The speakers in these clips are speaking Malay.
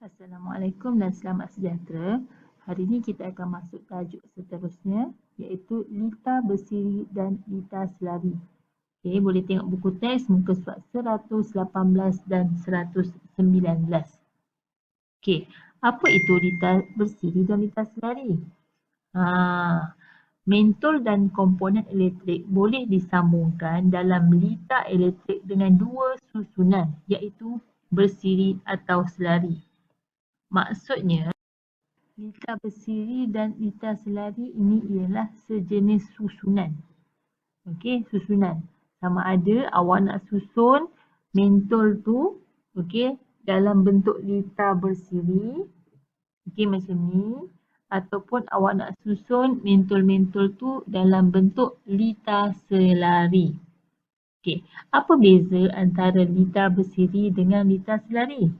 Assalamualaikum dan selamat sejahtera. Hari ini kita akan masuk tajuk seterusnya iaitu lita bersiri dan lita selari. Okey, boleh tengok buku teks muka surat 118 dan 119. Okey, apa itu lita bersiri dan lita selari? Mentol dan komponen elektrik boleh disambungkan dalam lita elektrik dengan dua susunan iaitu bersiri atau selari. Maksudnya, lita bersiri dan lita selari ini ialah sejenis susunan. Okey, susunan. Sama ada awak nak susun mentol tu, okey, dalam bentuk lita bersiri, okey macam ni, ataupun awak nak susun mentol-mentol tu dalam bentuk lita selari. Okey, apa beza antara lita bersiri dengan lita selari?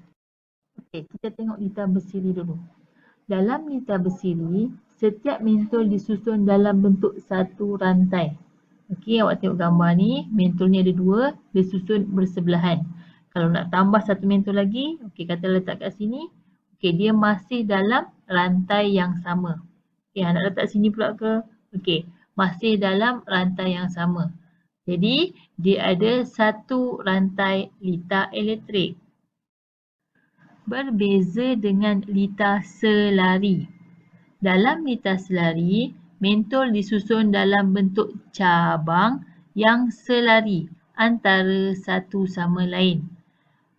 Okey, kita tengok lita bersiri dulu. Dalam lita bersiri, setiap mentol disusun dalam bentuk satu rantai. Okey, awak tengok gambar ni, mentol ni ada dua, dia susun bersebelahan. Kalau nak tambah satu mentol lagi, okey kata letak kat sini, okey dia masih dalam rantai yang sama. Okey, nak letak sini pula ke? Okey, masih dalam rantai yang sama. Jadi, dia ada satu rantai lita elektrik. Berbeza dengan lita selari. Dalam lita selari, mentol disusun dalam bentuk cabang yang selari antara satu sama lain.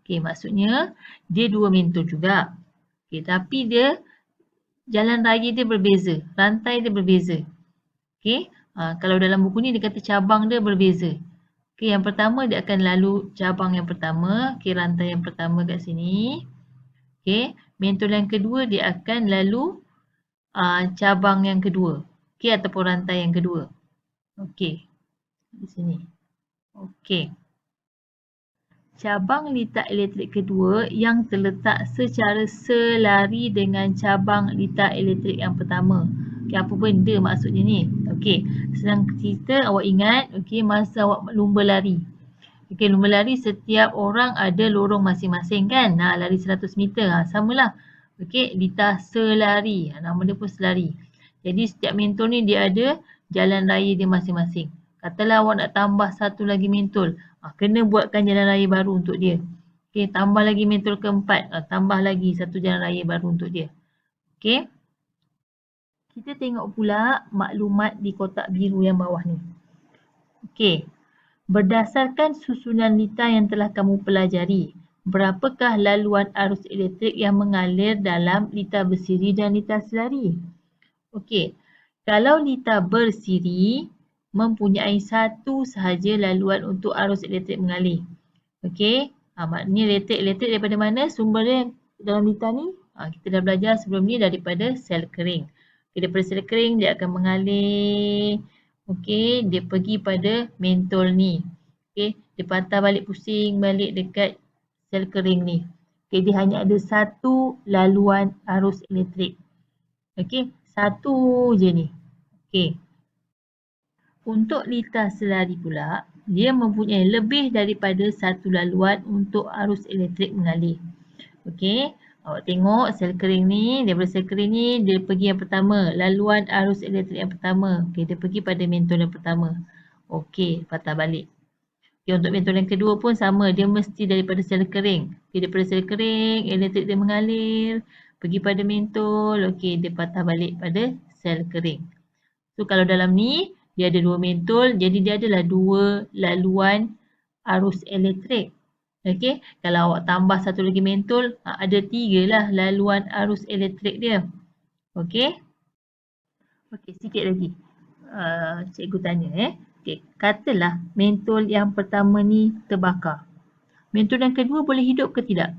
Okey, maksudnya dia dua mentol juga. Okey, tapi dia jalan raya dia berbeza, rantai dia berbeza. Okey, kalau dalam buku ni dia kata cabang dia berbeza. Okey, yang pertama dia akan lalu cabang yang pertama, okey rantai yang pertama kat sini. Okey, mentol yang kedua dia akan lalu cabang yang kedua. Okey, ataupun rantai yang kedua. Okey, di sini. Okey. Cabang lita elektrik kedua yang terletak secara selari dengan cabang lita elektrik yang pertama. Okey, apa benda maksudnya ni? Okey, senang cerita awak ingat, okey masa awak lumba lari. Okey, lumba lari setiap orang ada lorong masing-masing kan? Lari 100 meter. Samalah. Okey, lita selari. Nama dia pun selari. Jadi setiap mentol ni dia ada jalan raya dia masing-masing. Katalah awak nak tambah satu lagi mentol. Kena buatkan jalan raya baru untuk dia. Okey, tambah lagi mentol keempat. Tambah lagi satu jalan raya baru untuk dia. Okey. Kita tengok pula maklumat di kotak biru yang bawah ni. Okey. Berdasarkan susunan lita yang telah kamu pelajari, berapakah laluan arus elektrik yang mengalir dalam lita bersiri dan lita selari? Okey, kalau lita bersiri mempunyai satu sahaja laluan untuk arus elektrik mengalir. Okey, maknanya elektrik daripada mana sumbernya dalam lita ni? Kita dah belajar sebelum ni daripada sel kering. Okay, daripada sel kering dia akan mengalir. Okey, dia pergi pada mentol ni. Okey, dia patah balik pusing balik dekat sel kering ni. Okey, dia hanya ada satu laluan arus elektrik. Okey, satu je ni. Okey. Untuk lita selari pula, dia mempunyai lebih daripada satu laluan untuk arus elektrik mengalir. Okey, awak tengok sel kering ni, daripada sel kering ni dia pergi yang pertama, laluan arus elektrik yang pertama. Okey, dia pergi pada mentol yang pertama. Okey, patah balik. Okey, untuk mentol yang kedua pun sama, dia mesti daripada sel kering. Okey, daripada sel kering, elektrik dia mengalir, pergi pada mentol, okey, dia patah balik pada sel kering. So, kalau dalam ni, dia ada dua mentol, jadi dia adalah dua laluan arus elektrik. Okey, kalau awak tambah satu lagi mentol, ada tiga lah laluan arus elektrik dia. Okey. Okey, sikit lagi. Cikgu tanya Okey, katalah mentol yang pertama ni terbakar. Mentol yang kedua boleh hidup ke tidak?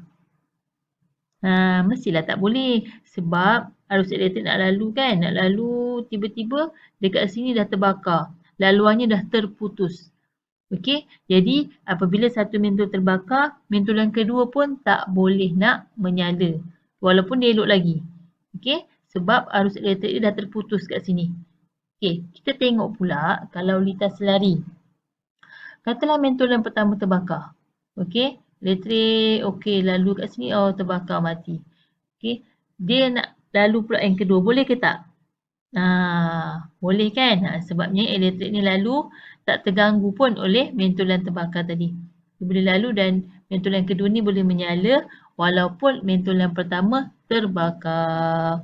Mestilah tak boleh sebab arus elektrik nak lalu kan, nak lalu tiba-tiba dekat sini dah terbakar. Laluannya dah terputus. Okey, jadi apabila satu mentol terbakar, mentol yang kedua pun tak boleh nak menyala. Walaupun dia elok lagi. Okey, sebab arus elektrik dia dah terputus kat sini. Okey, kita tengok pula kalau lita selari. Katalah mentol yang pertama terbakar. Okey, elektrik okey lalu kat sini, terbakar mati. Okey. Dia nak lalu pula yang kedua. Boleh ke tak? Boleh kan? Sebabnya elektrik ni lalu tak terganggu pun oleh mentolan terbakar tadi. Dia boleh lalu dan mentolan kedua ni boleh menyala walaupun mentolan pertama terbakar.